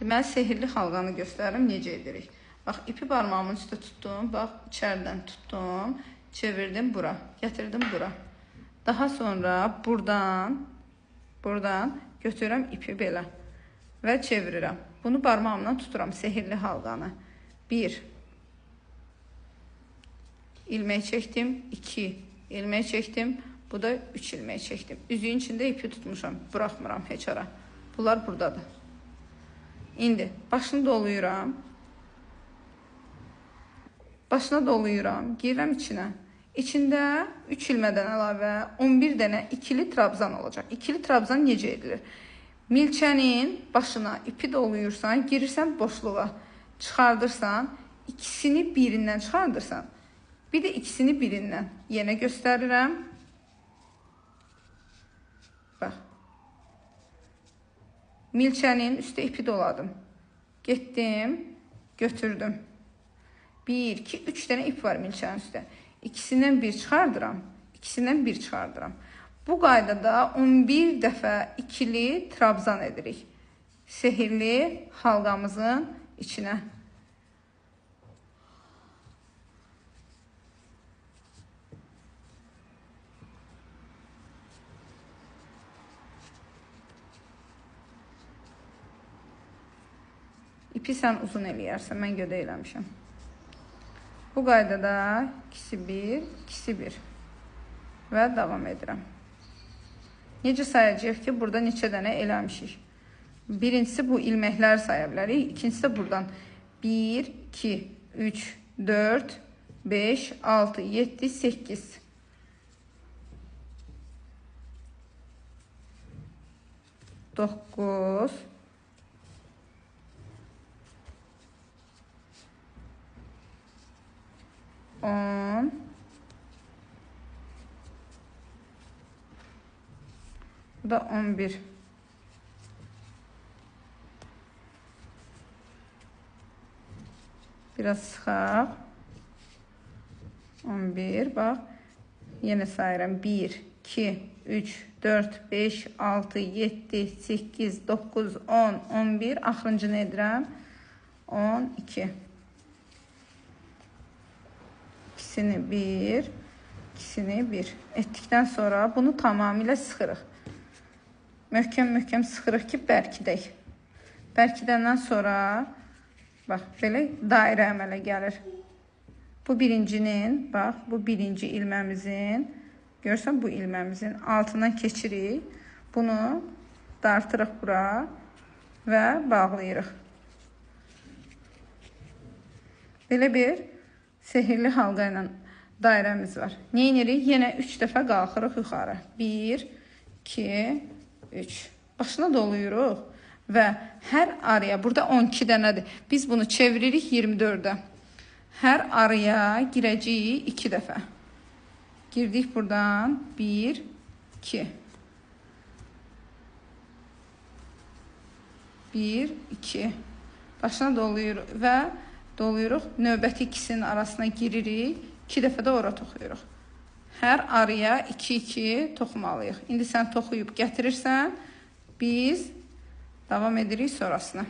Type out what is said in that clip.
Deməli, sehirli halqanı göstərim, necə edirik. Bax, ipi barmağımın üstə tutdum, bax, içərdən tutdum, çevirdim bura, gətirdim bura. Daha sonra buradan götürürəm ipi belə və çevirirəm. Bunu barmağımla tuturam, sehirli halqanı. 1 ilmək çəkdim, 2 ilmək çəkdim, bu da 3 ilmək çəkdim. Üzüyün içində ipi tutmuşam, buraxmıram heç ara. Bunlar buradadır. İndi başını doluyuram. Başına doluyuram, girirəm içinə. İçində 3 ilmədən əlavə 11 dənə ikili trabzan olacaq. İkili trabzan necə edilir? Milçənin başına ipi doluyursan, girirsən boşluğa, çıxardırsan, ikisini birindən çıxardırsan, bir də ikisini birindən. Yenə göstərirəm. Bax. Milçənin üstə ipi doladım. Getdim, götürdüm. 1, 2, 3 dənə ip var milçənin üstə. İkisindən bir çıxardıram, ikisindən bir çıxardıram. Bu qaydada 11 dəfə ikili trabzan edirik. Sehirli halqamızın içinə. İpi sən uzun eləyərsən, mən gödə eləmişəm. Bu qaydada ikisi bir, ikisi bir və davam edirəm. Necə sayacağıq ki, burada neçə dənə eləmişik. Birincisi bu ilməkləri saya bilərik. İkincisi də buradan 1, 2, 3, 4, 5, 6, 7, 8. Doqquz. 10. Bu da 11. Biraz sıxaq. 11. Bax. Yenə sayıram. 1, 2, 3, 4, 5, 6, 7, 8, 9, 10, 11. Axırıncını edirəm. 12. İkisini bir, ikisini bir etdikdən sonra bunu tamamilə sıxırıq. Möhkəm sıxırıq ki, bərkidək. Bərkidəndən sonra bax, belə dairə əmələ gəlir. Bu birincinin, bax, bu birinci ilməmizin, görürsən bu ilməmizin altından keçirik. Bunu dartırıq bura və bağlayırıq. Belə bir sehirli halqa ilə dairəmiz var. Nə edirik? Yenə 3 dəfə qalxırıq yuxarı. 1, 2, 3. Başına doluyuruq və hər araya, burada 12 dənədir. Biz bunu çeviririk 24-ə. Hər araya girəcəyik 2 dəfə. Girdik buradan 1, 2. 1, 2. Başına doluyuruq və doluyuruq. Növbəti ikisinin arasına giririk. 2 dəfə də ora toxuyuruq. Hər araya 2-2 toxumalıyıq. İndi sən toxuyub gətirirsən, biz davam edirik sonrasına.